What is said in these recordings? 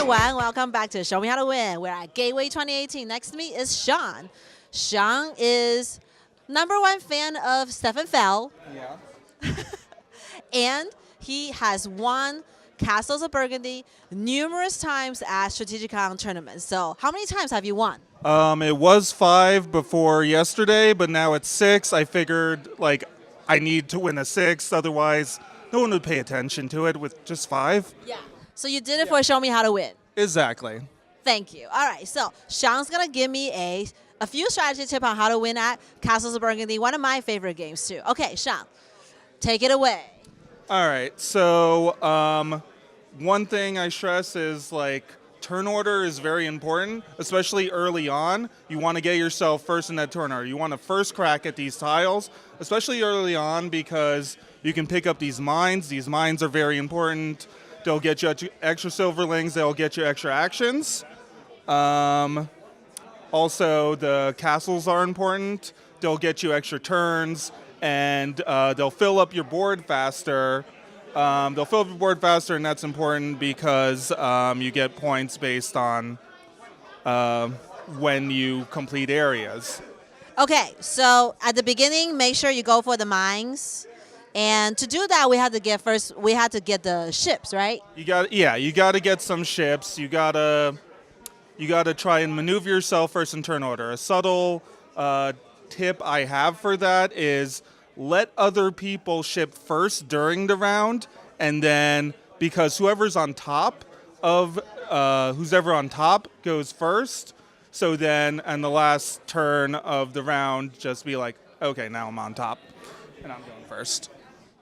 everyone. Welcome back to Show Me How to Win. We're at Gateway 2018. Next to me is Sean. Sean is #1 fan of Stefan Feld. Yeah. And he has won Castles of Burgundy numerous times at strategic account tournaments. So how many times have you won? It was 5 before yesterday, but now it's 6. I figured, I need to win a 6th, otherwise no one would pay attention to it with just 5. Yeah. So you did it for Show Me How to Win. Exactly. Thank you. All right, so Sean's going to give me a few strategy tips on how to win at Castles of Burgundy, one of my favorite games too. Okay, Sean, take it away. All right, so one thing I stress is, turn order is very important, especially early on. You want to get yourself first in that turn order. You want to first crack at these tiles, especially early on, because you can pick up these mines. These mines are very important. They'll get you extra silverlings. They'll get you extra actions. Also, the castles are important. They'll get you extra turns, and they'll fill up your board faster. And that's important because you get points based on when you complete areas. Okay, so at the beginning, make sure you go for the mines. And to do that, we had to get the ships, right? You got to get some ships. You gotta try and maneuver yourself first in turn order. A subtle tip I have for that is let other people ship first during the round, and then because whoever's on top goes first. So then, on the last turn of the round, just be like, okay, now I'm on top, and I'm going first.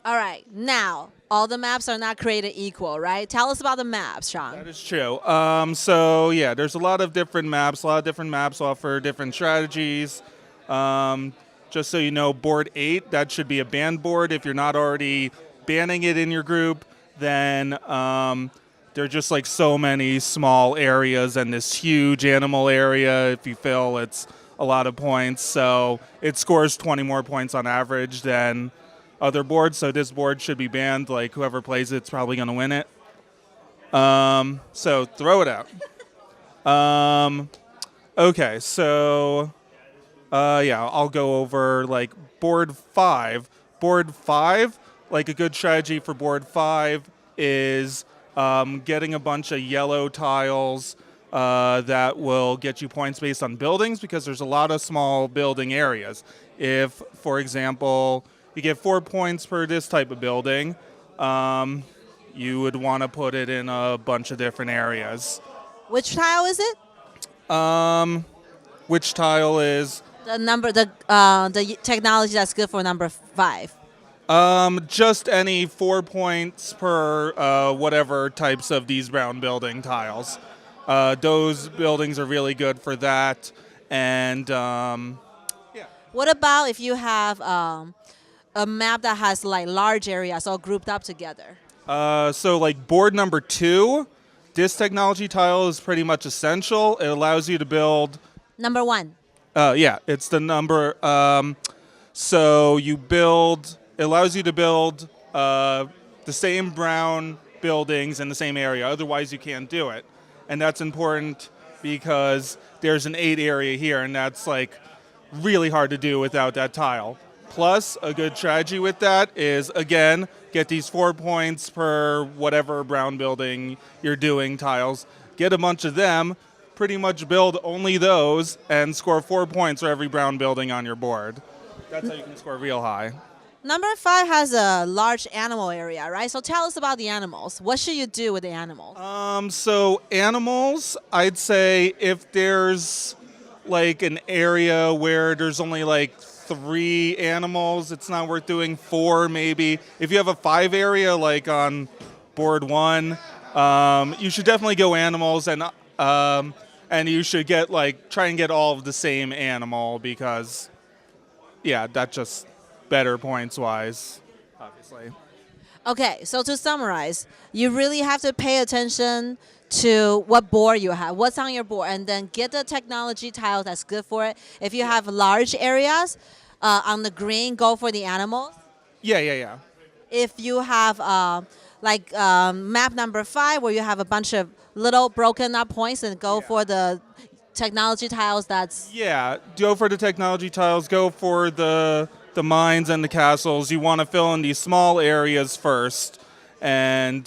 All right, now, all the maps are not created equal, right? Tell us about the maps, Sean. That is true. There's a lot of different maps. A lot of different maps offer different strategies. Just so you know, board 8, that should be a banned board. If you're not already banning it in your group, then there are just so many small areas and this huge animal area. If you fill, it's a lot of points. So it scores 20 more points on average than other boards, so this board should be banned. Whoever plays it's probably going to win it. So throw it out. Okay, so I'll go over board 5. Board 5, a good strategy for board 5 is getting a bunch of yellow tiles that will get you points based on buildings, because there's a lot of small building areas. If, for example, you get 4 points per this type of building, you would want to put it in a bunch of different areas. Which tile is it? Which tile is? The technology that's good for number 5. Just any 4 points per whatever types of these brown building tiles. Those buildings are really good for that. And What about if you have a map that has large areas all grouped up together? Board number 2, this technology tile is pretty much essential. It allows you to build Number 1. It's the number. It allows you to build the same brown buildings in the same area. Otherwise, you can't do it. And that's important because there's an 8 area here, and that's really hard to do without that tile. Plus, a good strategy with that is, again, get these 4 points per whatever brown building you're doing tiles. Get a bunch of them, pretty much build only those, and score 4 points for every brown building on your board. That's how you can score real high. Number 5 has a large animal area, right? So tell us about the animals. What should you do with the animals? So animals, I'd say if there's an area where there's only 3 animals, it's not worth doing. 4 maybe. If you have a 5 area on board 1, you should definitely go animals, and you should get try and get all of the same animal, because that's just better points wise, obviously. Okay, so to summarize, you really have to pay attention to what board you have, what's on your board, and then get the technology tile that's good for it. If you have large areas on the green, go for the animals. Yeah. If you have like map number 5, where you have a bunch of little broken up points, and go for the technology tiles. That's Yeah, go for the technology tiles. Go for the mines and the castles. You want to fill in these small areas first, and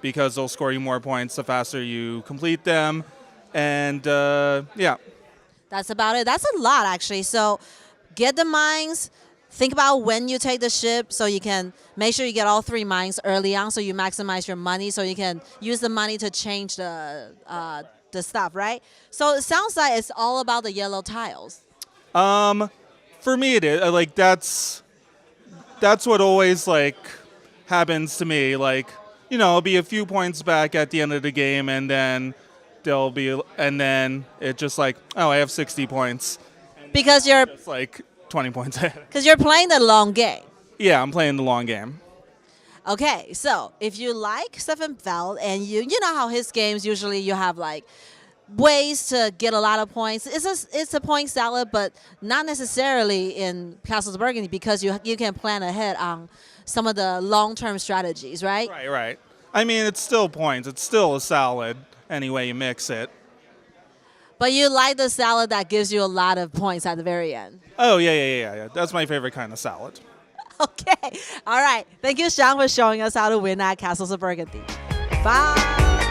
because they'll score you more points the faster you complete them. And yeah. That's about it. That's a lot, actually. So get the mines. Think about when you take the ship, so you can make sure you get all 3 mines early on, so you maximize your money, so you can use the money to change the stuff, right? So it sounds like it's all about the yellow tiles. For me, it is like that's what always like happens to me. Like, I'll be a few points back at the end of the game, and then then it's just like, oh, I have 60 points. Because you're It's like 20 points ahead. playing the long game. Yeah, I'm playing the long game. Okay, so if you like Stefan Feld, and you know how his games usually you have like ways to get a lot of points. It's a point salad, but not necessarily in Castles of Burgundy, because you can plan ahead on some of the long-term strategies, right? Right. I mean, it's still points. It's still a salad any way you mix it. But you like the salad that gives you a lot of points at the very end. Oh, yeah. That's my favorite kind of salad. Okay. All right. Thank you, Sean, for showing us how to win at Castles of Burgundy. Bye.